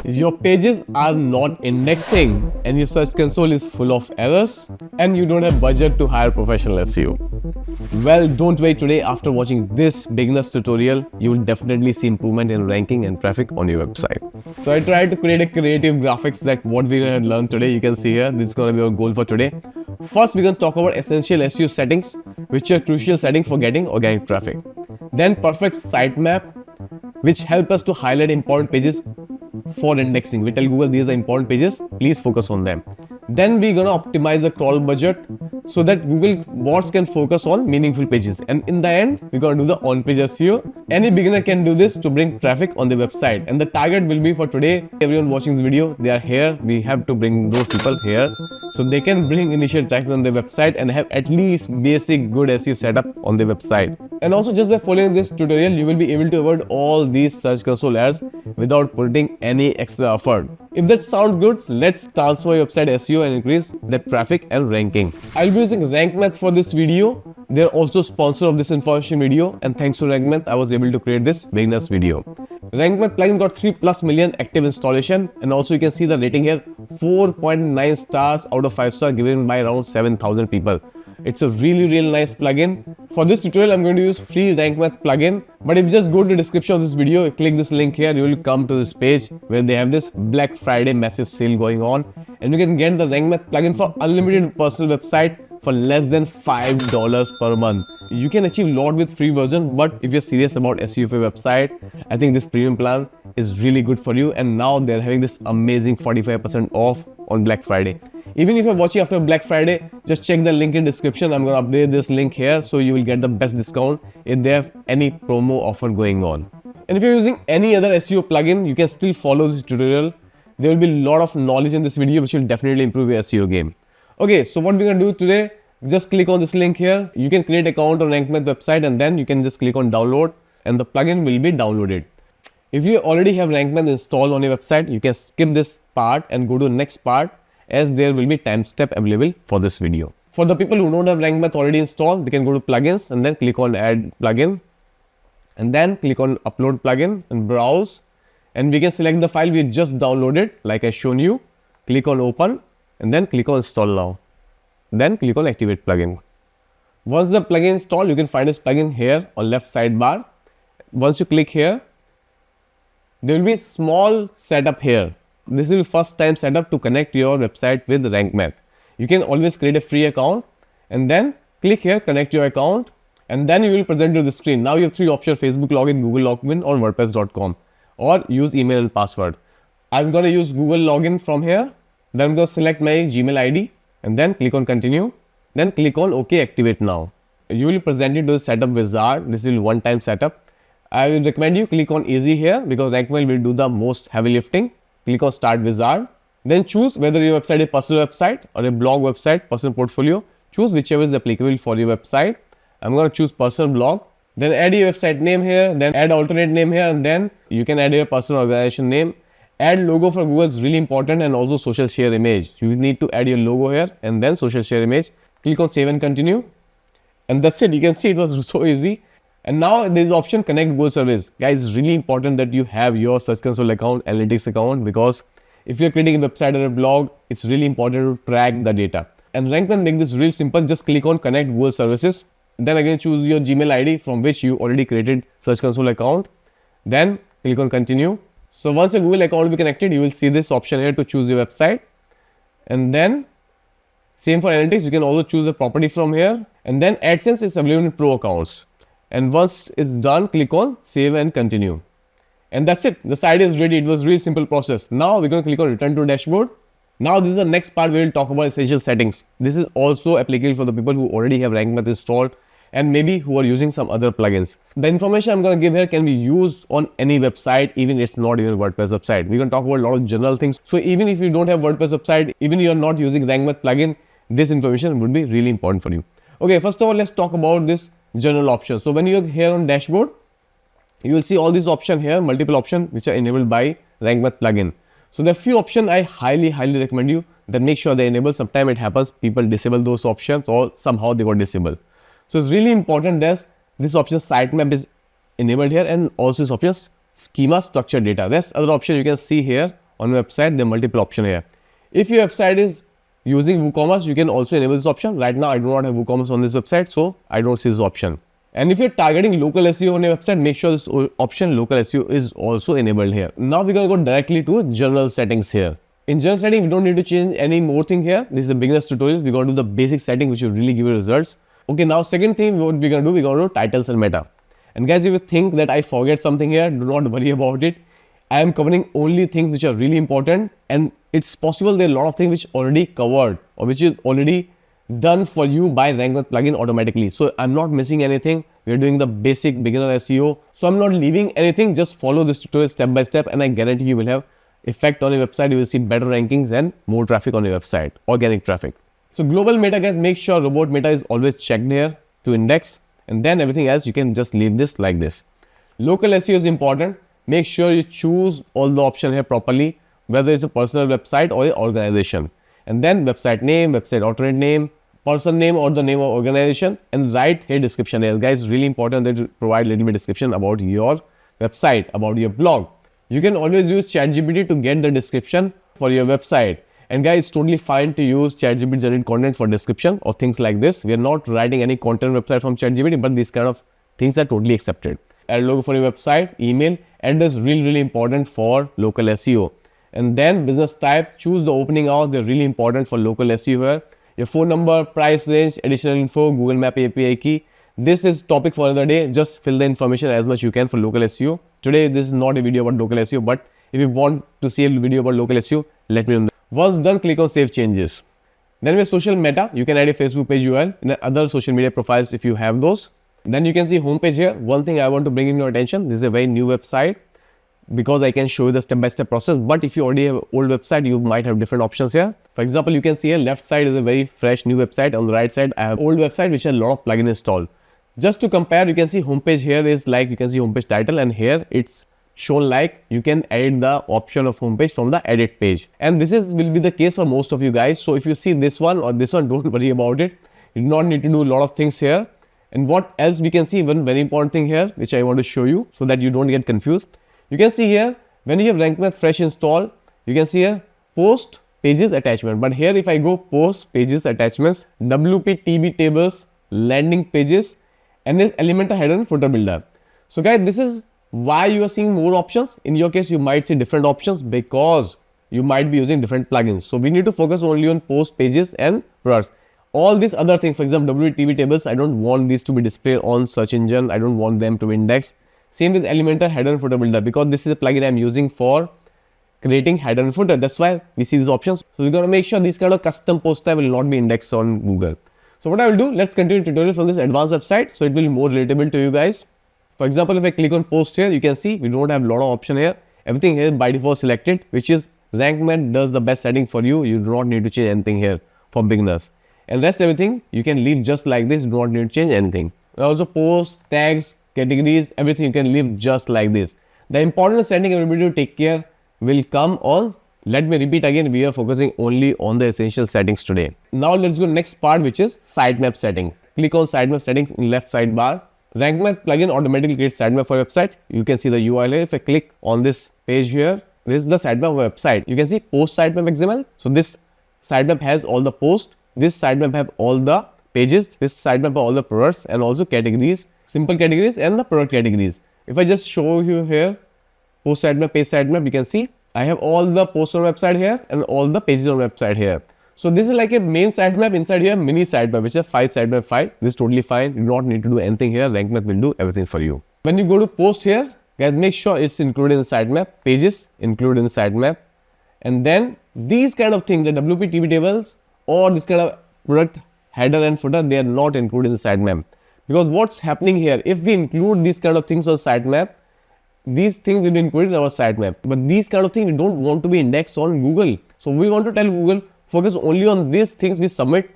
Your pages are not indexing and your search console is full of errors and you don't have budget to hire professional SEO. Well, don't wait. Today after watching this beginner's tutorial, you will definitely see improvement in ranking and traffic on your website. So I tried to create a creative graphics like what we're going to learn today. You can see here, this is going to be our goal for today. First, we're going to talk about essential SEO settings, which are crucial settings for getting organic traffic. Then perfect sitemap, which help us to highlight important pages for indexing. We tell Google these are important pages, please focus on them. Then we're gonna optimize the crawl budget so that Google bots can focus on meaningful pages. And in the end, we're gonna do the on page SEO. Any beginner can do this to bring traffic on the website. And the target will be for today, everyone watching this video, they are here. We have to bring those people here so they can bring initial traffic on their website and have at least basic good SEO setup on the website. And also just by following this tutorial, you will be able to avoid all these search console errors without putting any extra effort. If that sounds good, let's transform your website SEO and increase the traffic and ranking. I'll be using Rankmath for this video. They're also sponsor of this information video, and thanks to Rankmath, I was able to create this beginner's video. Rankmath plugin got 3+ million active installation, and also you can see the rating here, 4.9 stars out of 5 stars given by around 7,000 people. It's a really nice plugin. For this tutorial, I'm going to use free Rankmath plugin. But if you just go to the description of this video, click this link here, you will come to this page where they have this Black Friday massive sale going on. And you can get the Rankmath plugin for unlimited personal website for less than $5 per month. You can achieve a lot with free version, but if you're serious about SEO for your website, I think this premium plan is really good for you. And now they're having this amazing 45% off on Black Friday. Even if you're watching after Black Friday, just check the link in description. I'm going to update this link here so you will get the best discount if they have any promo offer going on. And if you're using any other SEO plugin, you can still follow this tutorial. There will be a lot of knowledge in this video which will definitely improve your SEO game. Okay, so what we're going to do today, just click on this link here. You can create an account on Rankmath website and then you can just click on download and the plugin will be downloaded. If you already have Rankmath installed on your website, you can skip this part and go to the next part, as there will be timestamp available for this video. For the people who don't have Rankmath already installed, they can go to plugins and then click on add plugin and then click on upload plugin and browse, and we can select the file we just downloaded like I shown you. Click on open and then click on install now. Then click on activate plugin. Once the plugin installed, you can find this plugin here on left sidebar. Once you click here, there will be a small setup here. This is the first time setup to connect your website with Rankmath. You can always create a free account and then click here, connect your account, and then you will present to the screen. Now you have 3 options: Facebook login, Google login, or WordPress.com, or use email and password. I'm going to use Google login from here. Then I'm going to select my Gmail ID and then click on continue. Then click on OK, activate now. You will present it to the setup wizard. This is one-time setup. I will recommend you click on easy here because Rankmath will do the most heavy lifting. Click on start wizard, then choose whether your website is a personal website or a blog website, personal portfolio. Choose whichever is applicable for your website. I'm going to choose personal blog. Then add your website name here, then add alternate name here, and then you can add your personal organization name. Add logo for Google is really important, and also social share image. You need to add your logo here and then social share image. Click on save and continue. And that's it. You can see it was so easy. And now there is option connect Google service. Guys, it's really important that you have your search console account, analytics account, because if you're creating a website or a blog, it's really important to track the data. And Rankmath make this really simple. Just click on connect Google services. Then again choose your Gmail ID from which you already created search console account. Then click on continue. So once your Google account will be connected, you will see this option here to choose your website. And then same for analytics, you can also choose the property from here. And then AdSense is available in Pro accounts. And once it's done, click on save and continue. And that's it. The site is ready. It was a really simple process. Now we're going to click on return to dashboard. Now this is the next part where we'll talk about essential settings. This is also applicable for the people who already have Rankmath installed and maybe who are using some other plugins. The information I'm going to give here can be used on any website, even if it's not even a WordPress website. We're going to talk about a lot of general things. So even if you don't have WordPress website, even if you're not using Rankmath plugin, this information would be really important for you. Okay, first of all, let's talk about this general option. So when you're here on dashboard, you will see all these options here, multiple options which are enabled by Rankmath plugin. So there are few options I highly recommend you that make sure they enable. Sometimes it happens people disable those options or somehow they got disabled. So it's really important that this option sitemap is enabled here, and also this option schema structured data. Rest other option you can see here on your website, there are multiple options here. If your website is using WooCommerce, you can also enable this option. Right now, I do not have WooCommerce on this website, so I don't see this option. And if you're targeting local SEO on your website, make sure this option local SEO is also enabled here. Now we're going to go directly to general settings here. In general setting, we don't need to change any more thing here. This is a beginner's tutorial. We're going to do the basic setting, which will really give you results. Okay, now second thing, what we're going to do, we're going to do titles and meta. And guys, if you think that I forget something here, do not worry about it. I am covering only things which are really important, and it's possible there are a lot of things which already covered or which is already done for you by Rankmath plugin automatically. So I'm not missing anything. We're doing the basic beginner SEO. So I'm not leaving anything. Just follow this tutorial step by step, and I guarantee you will have effect on your website. You will see better rankings and more traffic on your website, organic traffic. So global meta, guys, make sure robot meta is always checked here to index, and then everything else you can just leave this like this. Local SEO is important. Make sure you choose all the options here properly, whether it's a personal website or an organization. And then website name, website alternate name, person name or the name of organization, and write here description here. Guys, really important that you provide a little bit description about your website, about your blog. You can always use ChatGPT to get the description for your website. And guys, it's totally fine to use ChatGPT generate content for description or things like this. We are not writing any content website from ChatGPT, but these kind of things are totally accepted. Add logo for your website, email, address really important for local SEO. And then business type, choose the opening hours. They're really important for local SEO here. Your phone number, price range, additional info, Google Map API key. This is topic for another day. Just fill the information as much you can for local SEO. Today, this is not a video about local SEO, but if you want to see a video about local SEO, let me know. Once done, click on Save Changes. Then with social meta, you can add a Facebook page URL and other social media profiles if you have those. Then you can see homepage here. One thing I want to bring in your attention, this is a very new website because I can show you the step-by-step process. But if you already have an old website, you might have different options here. For example, you can see here, left side is a very fresh new website. On the right side, I have old website which has a lot of plugins installed. Just to compare, you can see homepage here is like, you can see homepage title, and here it's shown like you can edit the option of homepage from the edit page. And this will be the case for most of you guys. So if you see this one or this one, don't worry about it. You do not need to do a lot of things here. And what else we can see, one very important thing here, which I want to show you so that you don't get confused. You can see here, when you have Rankmath fresh install, you can see here, post pages attachment. But here, if I go post pages attachments, WP TB tables, landing pages, and this Elementor header and footer builder. So guys, this is why you are seeing more options. In your case, you might see different options because you might be using different plugins. So we need to focus only on post pages and products. All these other things, for example, WTV tables, I don't want these to be displayed on search engine. I don't want them to be indexed. Same with Elementor header and footer builder, because this is a plugin I'm using for creating header and footer. That's why we see these options. So we're going to make sure these kind of custom post type will not be indexed on Google. So what I will do, let's continue the tutorial from this advanced website so it will be more relatable to you guys. For example, if I click on post here, you can see we don't have a lot of option here. Everything here is by default selected, which is Rankmath does the best setting for you. You do not need to change anything here for beginners. And rest everything you can leave just like this. You do not need to change anything. And also posts, tags, categories, everything you can leave just like this. The important setting everybody to take care will come on. Let me repeat again, we are focusing only on the essential settings today. Now let's go next part, which is sitemap settings. Click on sitemap settings in left sidebar. Rankmath plugin automatically creates sitemap for website. You can see the URL here. If I click on this page here, this is the sitemap website. You can see post Sitemap.xml. So this sitemap has all the posts. This sitemap have all the pages. This sitemap have all the products and also categories, simple categories and the product categories. If I just show you here, post sitemap, page sitemap, you can see I have all the posts on website here and all the pages on website here. So this is like a main sitemap, inside here mini sitemap, which is 5 sitemap 5. This is totally fine. You do not need to do anything here. Rankmath will do everything for you. When you go to post here, guys, make sure it's included in the sitemap, pages included in the sitemap, and then these kind of things, the WP TV tables or this kind of product header and footer, they are not included in the sitemap. Because what's happening here, if we include these kind of things on sitemap, these things will be included in our sitemap. But these kind of things we don't want to be indexed on Google. So we want to tell Google, focus only on these things we submit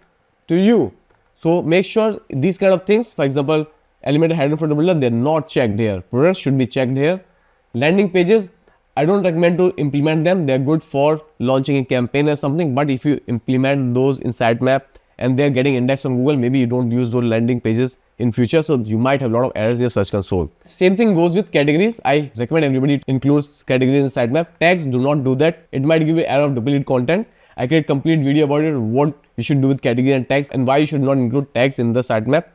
to you. So make sure these kind of things, for example, Elementor header and footer builder, they're not checked here. Products should be checked here. Landing pages, I don't recommend to implement them. They're good for launching a campaign or something. But if you implement those in sitemap and they're getting indexed on Google, maybe you don't use those landing pages in future. So you might have a lot of errors in your search console. Same thing goes with categories. I recommend everybody includes categories in sitemap. Tags, do not do that. It might give you error of duplicate content. I create complete video about it, what you should do with category and tags and why you should not include tags in the sitemap.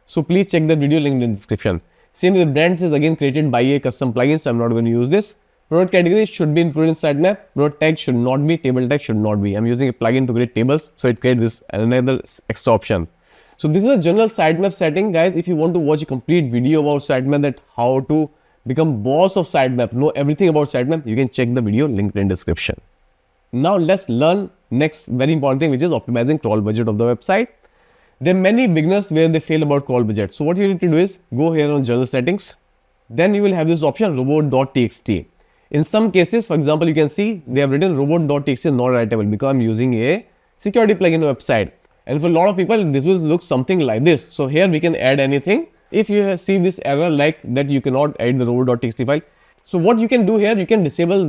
So please check the video link in the description. Same with the brands is again created by a custom plugin, so I'm not going to use this. Product categories should be included in sitemap. Product tag should not be. Table tag should not be. I'm using a plugin to create tables, so it creates this another extra option. So this is a general sitemap setting, guys. If you want to watch a complete video about sitemap, that how to become boss of sitemap, know everything about sitemap, you can check the video linked in description. Now let's learn next very important thing, which is optimizing crawl budget of the website. There are many beginners where they fail about crawl budget. So what you need to do is go here on general settings. Then you will have this option Robot.txt. In some cases, for example, you can see they have written Robot.txt not writable because I'm using a security plugin website. And for a lot of people, this will look something like this. So here we can add anything. If you see this error like that, you cannot add the Robot.txt file. So what you can do here, you can disable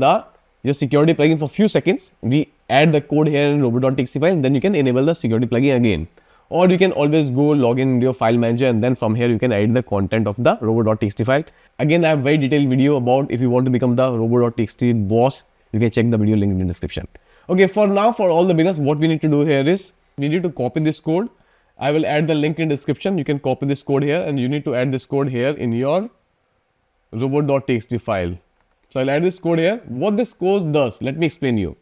your security plugin for few seconds. We add the code here in Robot.txt file, then you can enable the security plugin again. Or you can always go log in your file manager and then from here you can add the content of the Robot.txt file. Again, I have very detailed video about if you want to become the Robot.txt boss, you can check the video link in the description. Okay, for now, for all the beginners, what we need to do here is we need to copy this code. I will add the link in the description. You can copy this code here and you need to add this code here in your Robot.txt file. So I'll add this code here. What this code does, let me explain you.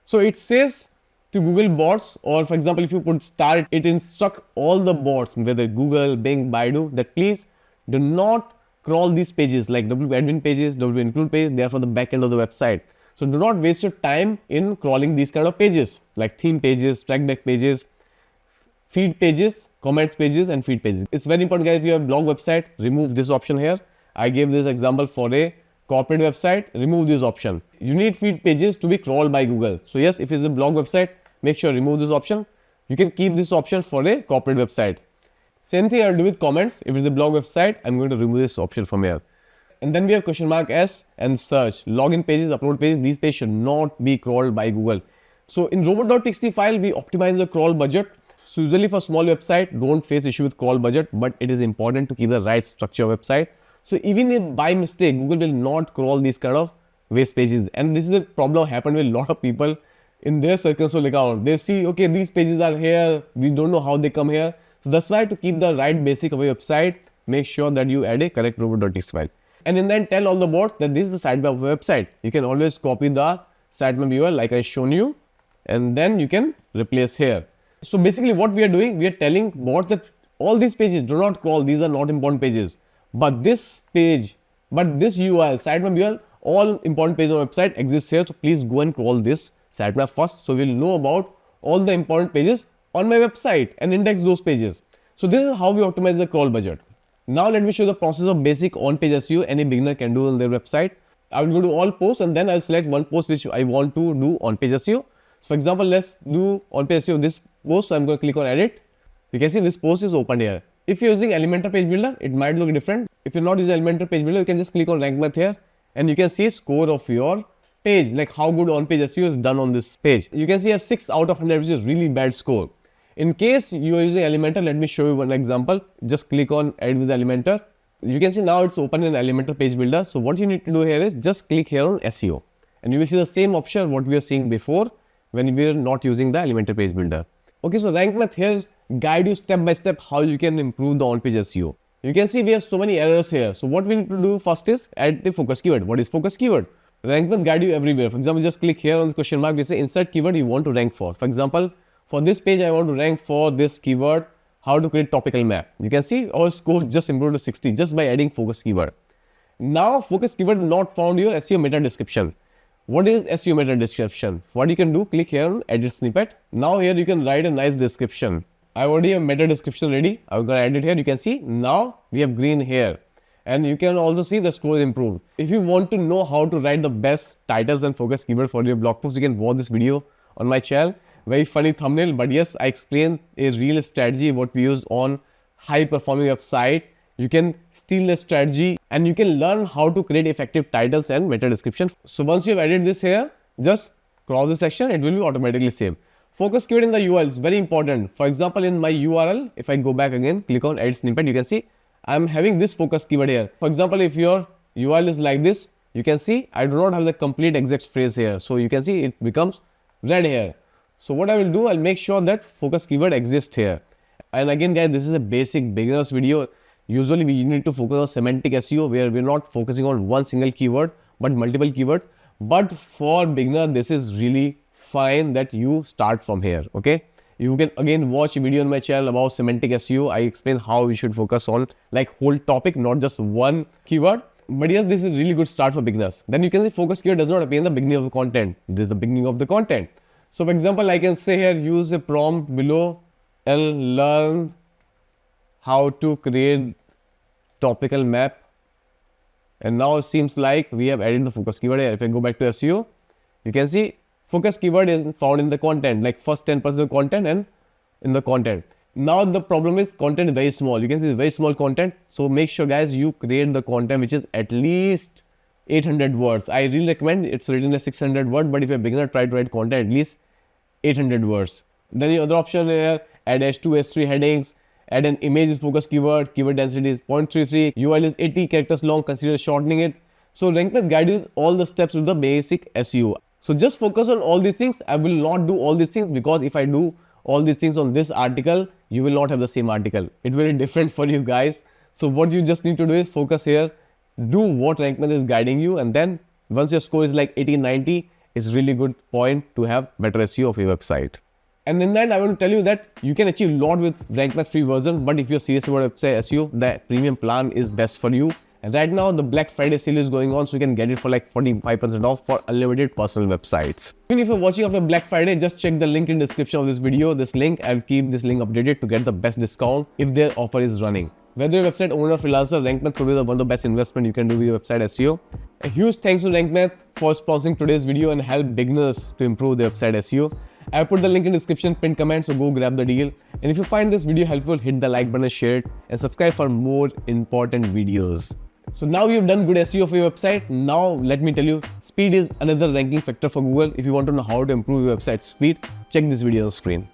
So it says to Google bots, or for example, if you put star, it instructs all the bots, whether Google, Bing, Baidu, that please do not crawl these pages like wp-admin pages, wp-include pages. They are for the back end of the website. So do not waste your time in crawling these kind of pages like theme pages, trackback pages, feed pages, comments pages and feed pages. It's very important, guys. If you have a blog website, remove this option here. I gave this example for a corporate website, remove this option. You need feed pages to be crawled by Google. So yes, if it's a blog website, make sure remove this option. You can keep this option for a corporate website. Same thing I'll do with comments. If it's a blog website, I'm going to remove this option from here. And then we have (S) and search. Login pages, upload pages, these pages should not be crawled by Google. So in Robot.txt file, we optimize the crawl budget. So usually for small website, don't face issue with crawl budget, but it is important to keep the right structure website. So even if by mistake, Google will not crawl these kind of waste pages. And this is a problem happened with a lot of people in their search console account. They see, okay, these pages are here. We don't know how they come here. So that's why to keep the right basic of your website, make sure that you add a correct Robot.txt file. And then tell all the bots that this is the sitemap of your website. You can always copy the sitemap URL like I shown you, and then you can replace here. So basically what we are doing, we are telling bots that all these pages do not crawl. These are not important pages. But this page, but this URL, sitemap URL, all important pages on the website exists here. So please go and crawl this sitemap first. So we'll know about all the important pages on my website and index those pages. So this is how we optimize the crawl budget. Now let me show you the process of basic on-page SEO any beginner can do on their website. I will go to all posts and then I'll select one post which I want to do on-page SEO. So for example, let's do on-page SEO this post. So I'm going to click on edit. You can see this post is opened here. If you're using Elementor page builder, it might look different. If you're not using Elementor page builder, you can just click on Rankmath here and you can see score of your page, like how good on-page SEO is done on this page. You can see a 6 out of 100, which is really bad score. In case you are using Elementor, let me show you one example. Just click on add with Elementor. You can see now it's open in Elementor page builder. So what you need to do here is just click here on SEO and you will see the same option what we are seeing before when we are not using the Elementor page builder. Okay, so Rankmath here guide you step by step how you can improve the on-page SEO. You can see we have so many errors here. So what we need to do first is add the focus keyword. What is focus keyword? Rankmath guide you everywhere. For example, just click here on the question mark. We say insert keyword you want to rank for. For example, for this page, I want to rank for this keyword, how to create topical map. You can see our score just improved to 60 just by adding focus keyword. Now, focus keyword not found your SEO meta description. What is SEO meta description? What you can do, click here on edit snippet. Now here you can write a nice description. I already have meta description ready. I'm going to add it here. You can see now we have green here. And you can also see the score improved. If you want to know how to write the best titles and focus keyword for your blog post, you can watch this video on my channel. Very funny thumbnail, but yes, I explain a real strategy what we use on high performing website. You can steal the strategy and you can learn how to create effective titles and meta description. So once you have added this here, just cross the section, it will be automatically saved. Focus keyword in the URL is very important. For example, in my URL, if I go back again, click on edit snippet, you can see I'm having this focus keyword here. For example, if your URL is like this, you can see I do not have the complete exact phrase here. So you can see it becomes red here. So what I will do, I'll make sure that focus keyword exists here. And again, guys, this is a basic beginner's video. Usually we need to focus on semantic SEO, where we're not focusing on one single keyword, but multiple keywords. But for beginner, this is really fine that you start from here. Okay, you can again watch a video on my channel about semantic SEO. I explain how you should focus on like whole topic, not just one keyword. But yes, this is really good start for beginners. Then you can see focus keyword does not appear in the beginning of the content. This is the beginning of the content. So for example, I can say here, use a prompt below and learn how to create topical map. And now it seems like we have added the focus keyword here. If I go back to SEO, you can see focus keyword is found in the content, like first 10% of content and in the content. Now the problem is content is very small. You can see it's very small content. So make sure, guys, you create the content which is at least 800 words. I really recommend it's written as 600 words, but if you're a beginner, try to write content at least 800 words. Then the other option here, add H2, H3 headings, add an image is focus keyword, keyword density is 0.33, URL is 80 characters long, consider shortening it. So Rankmath guide you all the steps to the basic SEO. So just focus on all these things. I will not do all these things, because if I do all these things on this article, you will not have the same article. It will be different for you guys. So what you just need to do is focus here, do what Rankmath is guiding you, and then once your score is like 80, 90, it's really good point to have better SEO of your website. And in that, I want to tell you that you can achieve a lot with Rankmath free version, but if you're serious about website SEO, the premium plan is best for you. And right now, the Black Friday sale is going on, so you can get it for like 45% off for unlimited personal websites. Even if you're watching after Black Friday, just check the link in the description of this video. This link, I'll keep this link updated to get the best discount if their offer is running. Whether you're a website owner or freelancer, Rankmath could be one of the best investment you can do with your website SEO. A huge thanks to Rankmath for sponsoring today's video and help beginners to improve their website SEO. I put the link in the description, pinned comment, so go grab the deal. And if you find this video helpful, hit the like button, share it, and subscribe for more important videos. So now you've done good SEO for your website. Now let me tell you, speed is another ranking factor for Google. If you want to know how to improve your website speed, check this video on screen.